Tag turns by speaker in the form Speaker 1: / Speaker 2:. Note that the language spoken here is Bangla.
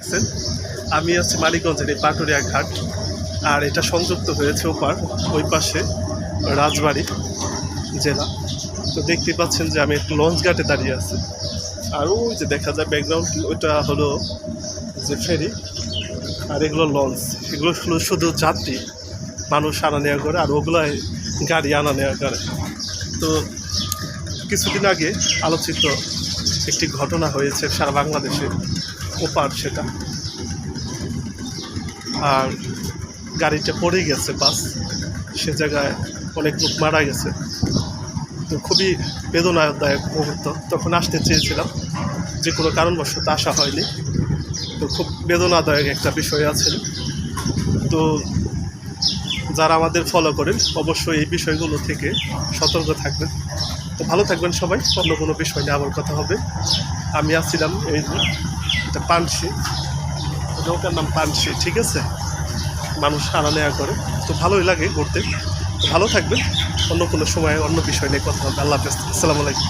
Speaker 1: দেখতেছেন আমি আছি মানিকগঞ্জের এই পাটুরিয়া ঘাট, আর এটা সংযুক্ত হয়েছে ওই পাশে রাজবাড়ী জেলা। তো দেখতে পাচ্ছেন যে আমি একটু লঞ্চ ঘাটে দাঁড়িয়ে আছি, আর ওই যে দেখা যায় ব্যাকগ্রাউন্ড, ওইটা হলো যে ফেরি, আর এগুলো লঞ্চ। এগুলো শুধু যাত্রী মানুষ আনা নেওয়া করে, আর ওগুলাই গাড়ি আনা নেওয়া করে। তো কিছুদিন আগে আলোচিত একটি ঘটনা হয়েছে সারা বাংলাদেশে, ওপার সেটা, আর গাড়িটা পড়ে গেছে বাস, সে জায়গায় অনেক লোক মারা গেছে। তো খুবই বেদনাদায়ক মুহূর্ত। তখন আসতে চেয়েছিলাম, যে কোনো কারণবশত আসা হয়নি। তো খুব বেদনাদায়ক একটা বিষয় আছে। তো যারা আমাদের ফলো করেন অবশ্যই এই বিষয়গুলো থেকে সতর্ক থাকবেন। তো ভালো থাকবেন সবাই। অন্য কোনো বিষয় নিয়ে আবার কথা হবে। আমি আসছিলাম এই যে এটা পানসি, নৌকার নাম পানসি, ঠিক আছে? মানুষ আনা নেওয়া করে, তো ভালোই লাগে ঘুরতে। তো ভালো থাকবেন। অন্য কোনো সময় অন্য বিষয় নিয়ে কথা হবে। আল্লাহ হাফেজ, আসসালামু আলাইকুম।